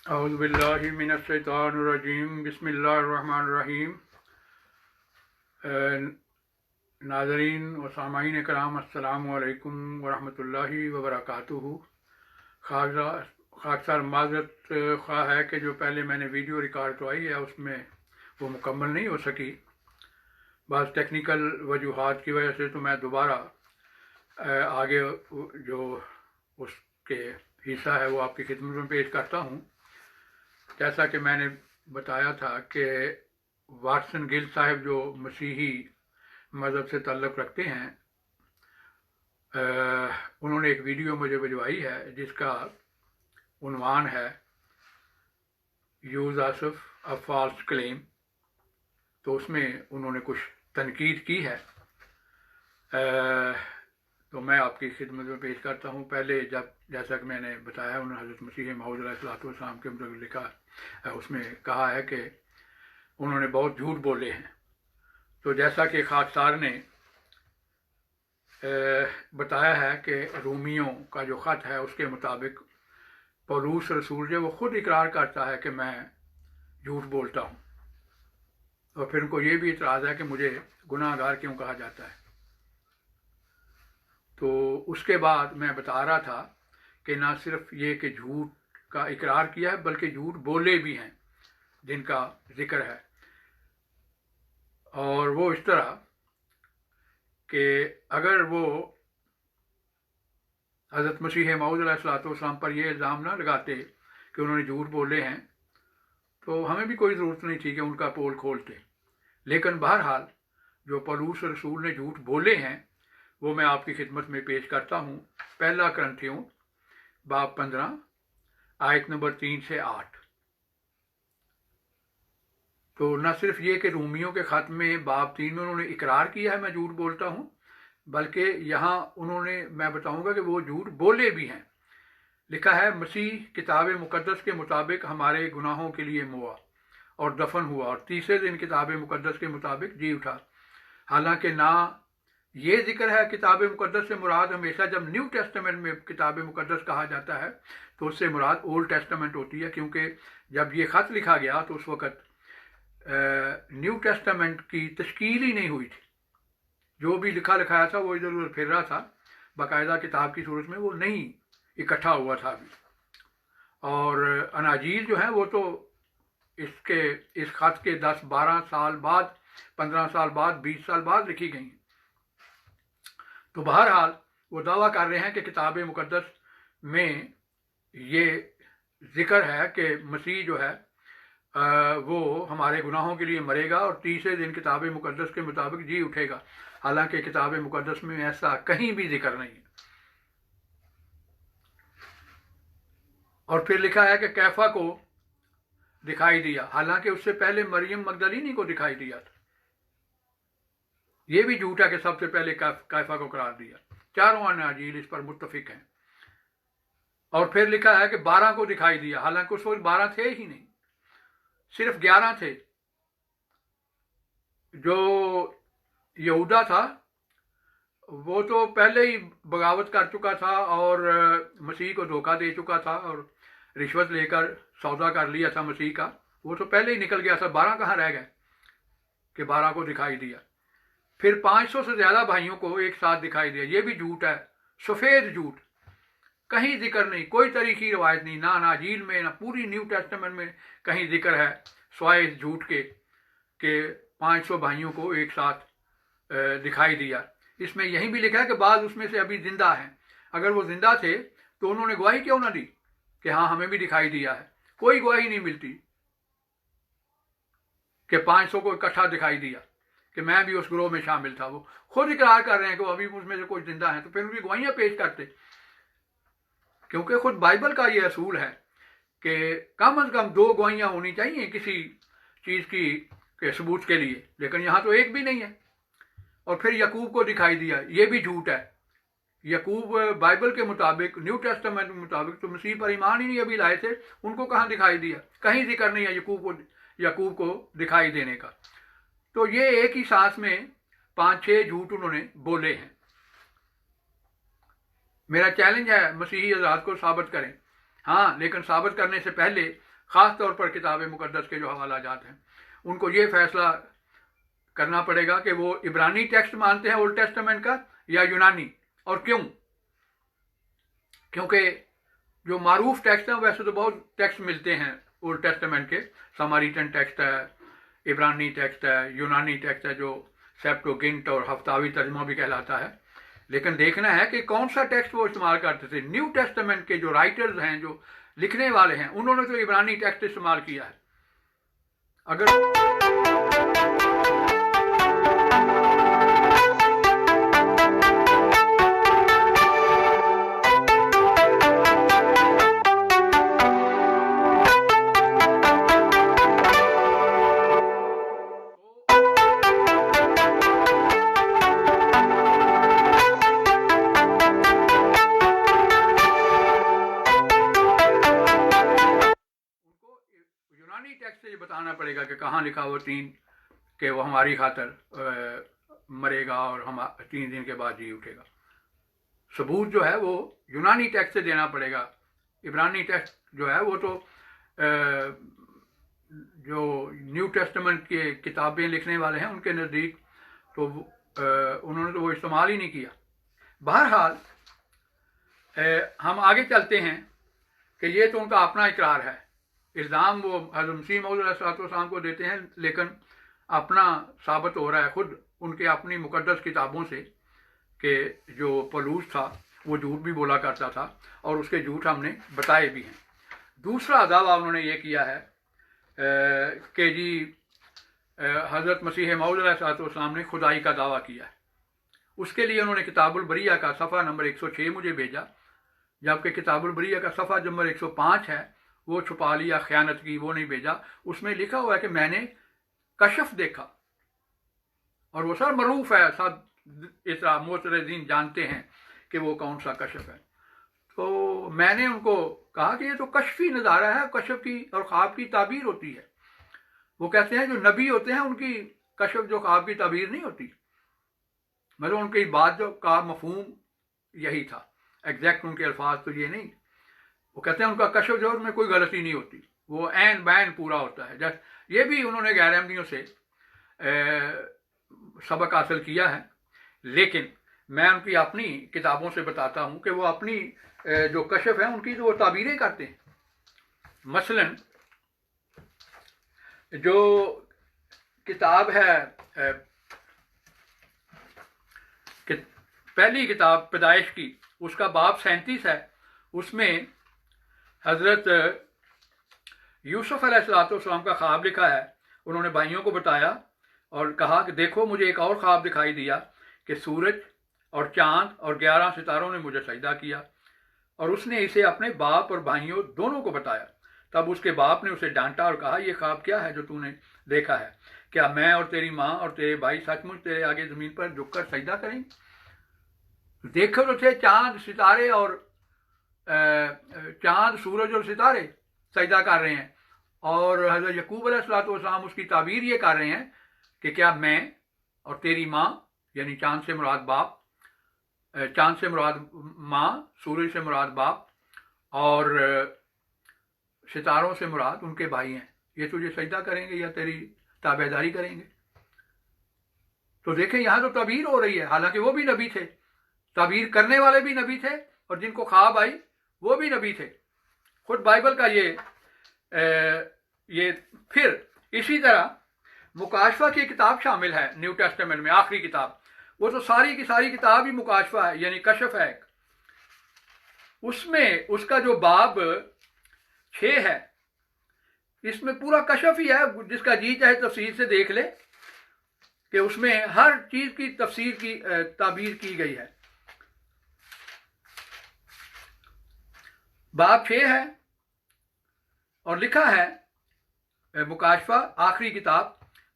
औज़ुबिल्लाहिमिनश्शैतानिर्रजीम बिस्मिल्लाहिर्रहमानिर्रहीम। नाज़रीन व सामाईन कराम अस्सलामु अलैकुम वरहमतुल्लाहि वबरकातुहू। खाकसार माज़रत ख़्वाह है कि जो पहले मैंने वीडियो रिकॉर्ड करवाई है उसमें वो मुकम्मल नहीं हो सकी। बाज़ टेक्निकल वजूहात की वजह से तो मैं दोबारा आगे जो उसके हिस्सा है वो आपकी खिदमत में पेश करता हूँ। जैसा कि मैंने बताया था कि वाटसन गिल साहब जो मसीही मज़हब से ताल्लुक़ रखते हैं, उन्होंने एक वीडियो मुझे भिजवाई है जिसका उन्वान है use of a false claim. तो उसमें उन्होंने कुछ तनकीद की है, तो मैं आपकी खिदमत में पेश करता हूँ। पहले जैसा कि मैंने बताया उन्होंने हज़रत मसीह मऊद अलैहिस्सलाम के मतलब लिखा, उसमें कहा है कि उन्होंने बहुत झूठ बोले हैं। तो जैसा कि खाकसार ने बताया है कि रूमियों का जो ख़त है उसके मुताबिक पौलुस रसूल जो वो ख़ुद इकरार करता है कि मैं झूठ बोलता हूँ, और फिर उनको ये भी इतराज़ है कि मुझे गुनाहगार क्यों कहा जाता है। तो उसके बाद मैं बता रहा था कि ना सिर्फ ये कि झूठ का इकरार किया है बल्कि झूठ बोले भी हैं जिनका जिक्र है, और वो इस तरह कि अगर वो हज़रत मसीह मऊद अलैहिस्सलाम पर ये इल्ज़ाम ना लगाते कि उन्होंने झूठ बोले हैं तो हमें भी कोई ज़रूरत नहीं थी कि उनका पोल खोलते। लेकिन बहरहाल जो पौलुस रसूल ने झूठ बोले हैं वो मैं आपकी खिदमत में पेश करता हूँ। पहला करंथियों बाब 15 आयत नंबर 3 से 8। तो न सिर्फ ये कि रूमियों के ख़त में बाब 3 में उन्होंने इकरार किया है मैं झूठ बोलता हूँ, बल्कि यहाँ उन्होंने, मैं बताऊँगा कि वो झूठ बोले भी हैं। लिखा है, मसीह किताब मुक़द्दस के मुताबिक हमारे गुनाहों के लिए मुआ और दफन हुआ और तीसरे दिन किताब मुक़द्दस के मुताबिक जी उठा। हालांकि ना ये जिक्र है किताब मुक़द्दस से मुराद हमेशा जब न्यू टेस्टामेंट में किताब मुक़द्दस कहा जाता है तो उससे मुराद ओल्ड टेस्टामेंट होती है, क्योंकि जब ये ख़त लिखा गया तो उस वक़्त न्यू टेस्टामेंट की तश्कील ही नहीं हुई थी। जो भी लिखा लिखाया था वो इधर उधर फिर रहा था, बाकायदा किताब की सूरत में वो नहीं इकट्ठा हुआ था अभी। और अनाजील जो है वो तो इस ख़त के 10-12 साल बाद, 15 साल बाद, 20 साल बाद लिखी गई। तो बहरहाल वो दावा कर रहे हैं कि किताब मुक़द्दस में ये जिक्र है कि मसीह जो है वो हमारे गुनाहों के लिए मरेगा और तीसरे दिन किताब मुक़द्दस के मुताबिक जी उठेगा। हालांकि किताब मुक़द्दस में ऐसा कहीं भी जिक्र नहीं है। और फिर लिखा है कि कैफा को दिखाई दिया, हालांकि उससे पहले मरियम मगदलीनी को दिखाई दिया था। ये भी झूठ है कि सबसे पहले कैफा को करार दिया। चारों अनाजील इस पर मुत्तफिक हैं। और फिर लिखा है कि 12 को दिखाई दिया, हालांकि उस वक्त 12 थे ही नहीं, सिर्फ 11 थे। जो यहूदा था वो तो पहले ही बगावत कर चुका था और मसीह को धोखा दे चुका था और रिश्वत लेकर सौदा कर लिया था मसीह का, वो तो पहले ही निकल गया था। 12 कहाँ रह गए कि 12 को दिखाई दिया। फिर 500 से ज़्यादा भाइयों को एक साथ दिखाई दिया। ये भी झूठ है, सफ़ेद झूठ। कहीं जिक्र नहीं, कोई तरीक़ी रवायत नहीं, ना अनाजील में ना पूरी न्यू टेस्टामेंट में कहीं जिक्र है स्वाय इस झूठ के 500 भाइयों को एक साथ दिखाई दिया। इसमें यही भी लिखा है कि बाद उसमें से अभी ज़िंदा हैं। अगर वो ज़िंदा थे तो उन्होंने गवाही क्यों ना दी कि हाँ हमें भी दिखाई दिया है। कोई गवाही नहीं मिलती कि 500 को इकट्ठा दिखाई दिया कि मैं भी उस ग्रोह में शामिल था। वो खुद इकरार कर रहे हैं कि वो अभी उसमें से कोई जिंदा है, तो फिर उनकी गवाहियाँ पेश करते। क्योंकि खुद बाइबल का ये असूल है कि कम अज़ कम 2 गवाहियाँ होनी चाहिए किसी चीज़ की के सबूत के लिए, लेकिन यहाँ तो एक भी नहीं है। और फिर यकूब को दिखाई दिया, ये भी झूठ है। यकूब बाइबल के मुताबिक, न्यू टेस्टामेंट के मुताबिक तो मसीह पर ईमान ही नहीं अभी लाए थे, उनको कहाँ दिखाई दिया? कहीं जिक्र नहीं है यकूब को दिखाई देने का। तो ये एक ही सांस में 5-6 झूठ उन्होंने बोले हैं। मेरा चैलेंज है मसीही आज़ाद को साबित करें। हाँ, लेकिन साबित करने से पहले ख़ास طور پر کتاب مقدس کے جو حوالہ جات ہیں ان کو یہ فیصلہ کرنا پڑے گا کہ وہ عبرانی ٹیکسٹ مانتے ہیں اولڈ ٹیسٹمنٹ کا یا یونانی، اور کیوں؟ کیونکہ جو معروف ٹیکسٹ ہیں، ویسے تو بہت ٹیکسٹ ملتے ہیں اولڈ ٹیسٹمنٹ کے، سماریٹن ٹیکسٹ ہے، عبرانی ٹیکسٹ ہے، یونانی ٹیکسٹ ہے جو سیپٹوگنٹ اور ہفتاوی ترجمہ بھی کہلاتا ہے، لیکن دیکھنا ہے کہ کون سا ٹیکسٹ وہ استعمال کرتے تھے۔ نیو ٹیسٹمنٹ کے جو رائٹرز ہیں، جو لکھنے والے ہیں، انہوں نے تو عبرانی ٹیکسٹ استعمال کیا ہے۔ اگر ٹیکسٹ سے یہ بتانا پڑے گا کہ کہاں لکھا ہوا 3 کہ وہ ہماری خاطر مرے گا اور ہم 3 دن کے بعد جی اٹھے گا۔ ثبوت جو ہے وہ یونانی ٹیکسٹ سے دینا پڑے گا۔ عبرانی ٹیکسٹ جو ہے وہ تو جو نیو ٹیسٹمنٹ کے کتابیں لکھنے والے ہیں ان کے نزدیک تو انہوں نے تو وہ استعمال ہی نہیں کیا۔ بہرحال ہم آگے چلتے ہیں کہ یہ تو ان کا اپنا اقرار ہے، الزام وہ حضرت مسیح موعود علیہ السلام کو دیتے ہیں، لیکن اپنا ثابت ہو رہا ہے خود ان کے اپنی مقدس کتابوں سے کہ جو پولوس تھا وہ جھوٹ بھی بولا کرتا تھا، اور اس کے جھوٹ ہم نے بتائے بھی ہیں۔ دوسرا دعویٰ انہوں نے یہ کیا ہے کہ جی حضرت مسیح موعود علیہ السلام نے خدائی کا دعویٰ کیا ہے۔ اس کے لیے انہوں نے کتاب البریہ کا صفحہ نمبر 106 مجھے بھیجا، جبکہ کتاب البریہ کا صفحہ نمبر 105 ہے، وہ چھپا لیا، خیانت کی، وہ نہیں بھیجا۔ اس میں لکھا ہوا ہے کہ میں نے کشف دیکھا، اور وہ سر معروف ہے، سب اسرا معترضین جانتے ہیں کہ وہ کون سا کشف ہے۔ تو میں نے ان کو کہا کہ یہ تو کشفی نظارہ ہے، کشف کی اور خواب کی تعبیر ہوتی ہے۔ وہ کہتے ہیں جو نبی ہوتے ہیں ان کی کشف جو خواب کی تعبیر نہیں ہوتی، مطلب ان کی بات جو کا مفہوم یہی تھا، ایگزیکٹ ان کے الفاظ تو یہ نہیں۔ وہ کہتے ہیں ان کا کشف جو میں کوئی غلطی نہیں ہوتی، وہ عین بین پورا ہوتا ہے۔ یہ بھی انہوں نے غیر احمدیوں سے سبق حاصل کیا ہے، لیکن میں ان کی اپنی کتابوں سے بتاتا ہوں کہ وہ اپنی جو کشف ہیں ان کی جو وہ تعبیریں کرتے ہیں۔ مثلا جو کتاب ہے پہلی کتاب پیدائش کی، اس کا باب 37 ہے، اس میں حضرت یوسف علیہ السلام کا خواب لکھا ہے۔ انہوں نے بھائیوں کو بتایا اور کہا کہ دیکھو مجھے ایک اور خواب دکھائی دیا کہ سورج اور چاند اور 11 ستاروں نے مجھے سجدہ کیا، اور اس نے اسے اپنے باپ اور بھائیوں دونوں کو بتایا۔ تب اس کے باپ نے اسے ڈانٹا اور کہا یہ خواب کیا ہے جو تو نے دیکھا ہے؟ کیا میں اور تیری ماں اور تیرے بھائی سچ مچ تیرے آگے زمین پر جھک کر سجدہ کریں گے؟ دیکھو تو تھے چاند ستارے اور چاند سورج اور ستارے سجدہ کر رہے ہیں، اور حضرت یعقوب علیہ السلام اس کی تعبیر یہ کر رہے ہیں کہ کیا میں اور تیری ماں، یعنی چاند سے مراد باپ، چاند سے مراد ماں، سورج سے مراد باپ، اور ستاروں سے مراد ان کے بھائی ہیں، یہ تجھے سجدہ کریں گے یا تیری تابعداری کریں گے؟ تو دیکھیں یہاں تو تعبیر ہو رہی ہے، حالانکہ وہ بھی نبی تھے، تعبیر کرنے والے بھی نبی تھے، اور جن کو خواب آئی وہ بھی نبی تھے۔ خود بائبل کا یہ پھر اسی طرح مکاشفہ کی کتاب شامل ہے نیو ٹیسٹمنٹ میں، آخری کتاب، وہ تو ساری کی ساری کتاب ہی مکاشفہ ہے، یعنی کشف ہے۔ اس میں اس کا جو باب 6 ہے، اس میں پورا کشف ہی ہے، جس کا جی چاہے تفسیر سے دیکھ لے کہ اس میں ہر چیز کی تفسیر کی تعبیر کی گئی ہے۔ باب 6 ہے اور لکھا ہے مکاشفہ آخری کتاب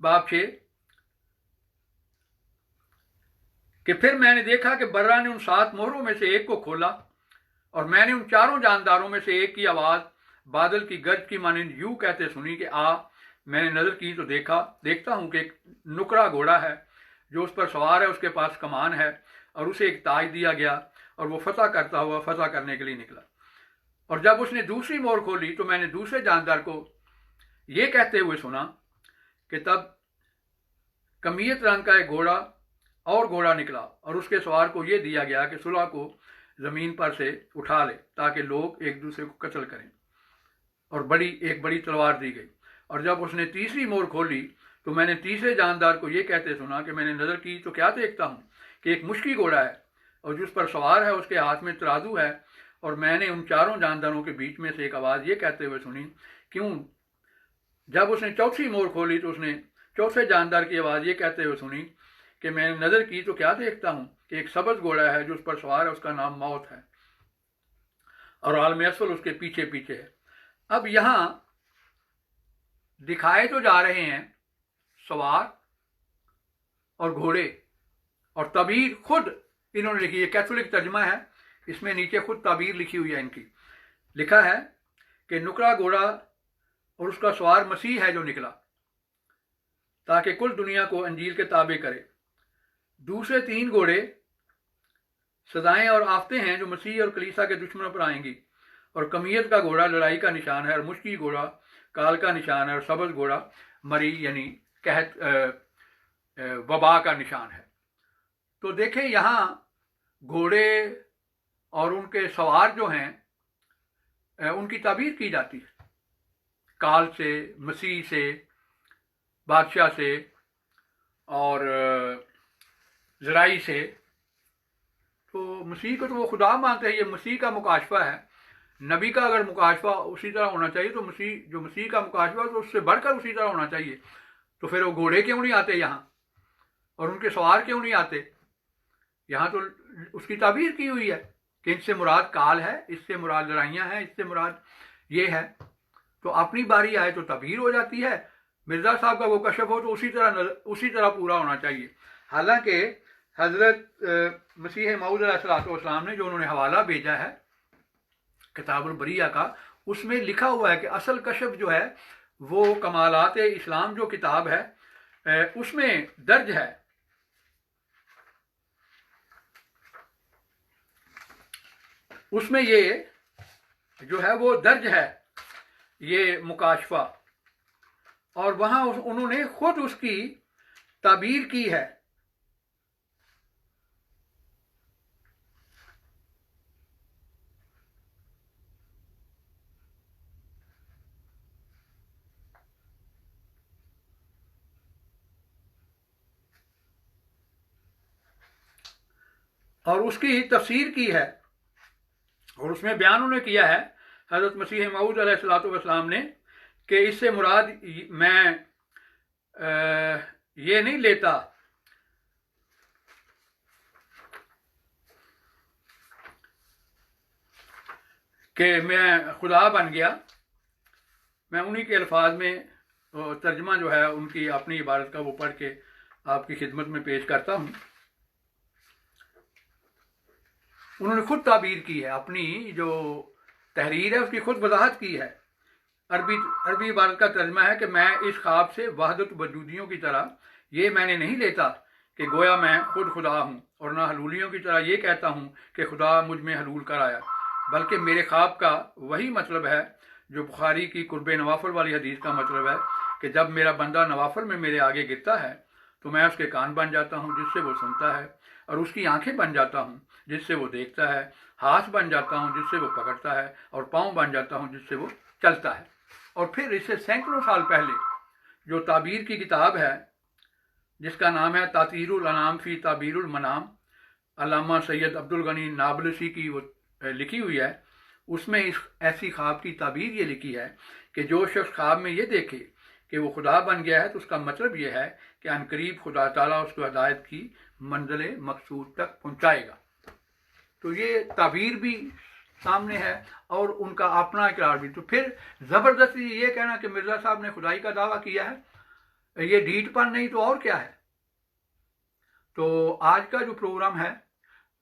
باب 6 کہ پھر میں نے دیکھا کہ برا نے ان 7 مہروں میں سے ایک کو کھولا، اور میں نے ان 4 جانداروں میں سے ایک کی آواز بادل کی گرج کی مانند یوں کہتے سنی کہ آ۔ میں نے نظر کی تو دیکھتا ہوں کہ ایک نکرا گھوڑا ہے، جو اس پر سوار ہے اس کے پاس کمان ہے، اور اسے ایک تاج دیا گیا، اور وہ فتح کرتا ہوا فتح کرنے کے لیے نکلا۔ और जब उसने दूसरी मोहर खोली तो मैंने दूसरे जानदार को ये कहते हुए सुना कि तब कमीयत रंग का एक घोड़ा और घोड़ा निकला और उसके सवार को ये दिया गया कि सुलह को ज़मीन पर से उठा ले ताकि लोग एक दूसरे को कत्ल करें, और एक बड़ी तलवार दी गई। और जब उसने तीसरी मोहर खोली तो मैंने तीसरे जानदार को ये कहते सुना कि मैंने नज़र की तो क्या देखता हूँ कि एक मुश्की घोड़ा है और जिस पर सवार है उसके हाथ में तराजू है। और मैंने उन चारों जानदारों के बीच में से एक आवाज़ ये कहते हुए सुनी क्यों। जब उसने चौथी मोहर खोली तो उसने चौथे जानदार की आवाज़ ये कहते हुए सुनी कि मैंने नज़र की तो क्या देखता हूँ कि एक सब्ज़ घोड़ा है जो उस पर सवार है, उसका नाम मौत है और आलम असफल उसके पीछे पीछे है। अब यहाँ दिखाए तो जा रहे हैं सवार और घोड़े, और तबीर खुद इन्होंने लिखी है, कैथोलिक तर्जमा है, इसमें नीचे खुद ताबीर लिखी हुई है इनकी। लिखा है कि नुकरा घोड़ा और उसका सवार मसीह है जो निकला ताकि कुल दुनिया को अंजील के ताबे करे। दूसरे 3 घोड़े सजाएं और आफतें हैं जो मसीह और कलीसा के दुश्मनों पर आएंगी, और कमीयत का घोड़ा लड़ाई का निशान है और मुश्की घोड़ा काल का निशान है और सब्ज़ घोड़ा मरी यानी कहत वबा का निशान है। तो देखें यहाँ घोड़े और उनके सवार जो हैं उनकी ताबीर की जाती है काल से, मसीह से, बादशाह से और ज़राई से। तो मसीह को तो वो खुदा मानते हैं, ये मसीह का मुकाशफा है। नबी का अगर मुकाशफा उसी तरह होना चाहिए तो मसीह का मुकाशफा तो उससे बढ़कर उसी तरह होना चाहिए। तो फिर वो घोड़े क्यों नहीं आते यहाँ और उनके सवार क्यों नहीं आते? यहाँ तो उसकी ताबीर की हुई है कि इससे मुराद काल है, इससे मुराद लड़ाइयाँ हैं, इससे मुराद ये है। तो अपनी बारी आए तो ताबीर हो जाती है। मिर्ज़ा साहब का वो कशफ हो तो उसी तरह पूरा होना चाहिए। हालांकि हज़रत मसीह मऊद अलैहिस्सलाम ने जो उन्होंने हवाला भेजा है किताबुल बरिया का, उसमें लिखा हुआ है कि असल कशफ जो है वो कमालात इस्लाम जो किताब है उसमें दर्ज है। उसमें ये जो है वो दर्ज है ये मुकाशफा, और वहाँ उन्होंने खुद उसकी ताबीर की है। और उसकी तफसीर की है और उसमें बयान उन्होंने किया है हज़रत मसीह मऊद अलैहिस्सलाम ने कि इससे मुराद मैं ये नहीं लेता कि मैं खुदा बन गया। मैं उन्हीं के अल्फाज में तर्जमा जो है उनकी अपनी इबारत का वो पढ़ के आपकी खिदमत में पेश करता हूँ। उन्होंने खुद ताबीर की है, अपनी जो तहरीर है उसकी खुद वजाहत की है। अरबी इबारत का तर्जमा है कि मैं इस ख्वाब से वहदत वजूदियों की तरह ये मैंने नहीं लेता कि गोया मैं खुद खुदा हूँ, और ना हलूलियों की तरह ये कहता हूँ कि खुदा मुझ में हलूल कर आया, बल्कि मेरे ख्वाब का वही मतलब है जो बुखारी की कुर्ब नवाफल वाली हदीस का मतलब है कि जब मेरा बंदा नवाफल में मेरे आगे गिरता है तो मैं उसके कान बन जाता हूँ जिससे वो सुनता है, और उसकी आंखें बन जाता हूँ जिससे वो देखता है, हाथ बन जाता हूँ जिससे वो पकड़ता है, और पाँव बन जाता हूँ जिससे वो चलता है। और फिर इससे सैकड़ों साल पहले जो ताबीर की किताब है जिसका नाम है तातीरुल अनाम फी ताबीरुल मनाम, अल्लामा सैयद अब्दुल गनी नाबलसी की वो लिखी हुई है, उसमें इस ऐसी ख्वाब की ताबीर ये लिखी है कि जो शख्स ख्वाब में ये देखे कि वो खुदा बन गया है तो उसका मतलब ये है कि अनकरीब खुदा ताला उसको हिदायत की मंजिल मकसूद तक पहुँचाएगा। तो ये ताबीर भी सामने है और उनका अपना इकरार भी। तो फिर ज़बरदस्ती ये कहना कि मिर्ज़ा साहब ने खुदाई का दावा किया है, ये ढीठपन नहीं तो और क्या है। तो आज का जो प्रोग्राम है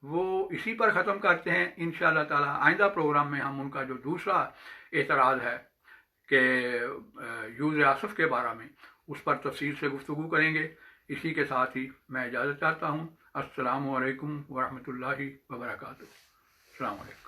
वो इसी पर ख़त्म करते हैं इंशाअल्लाह ताला। आइंदा प्रोग्राम में हम उनका जो दूसरा एतराज़ है कि यूज़ आसफ़ के बारे में, उस पर तफसील से गुफ्तगू करेंगे। इसी के साथ ही मैं इजाज़त चाहता हूँ। अस्सलामु अलैकुम व रहमतुल्लाहि व बरकातुहू। अस्सलामु अलैकुम।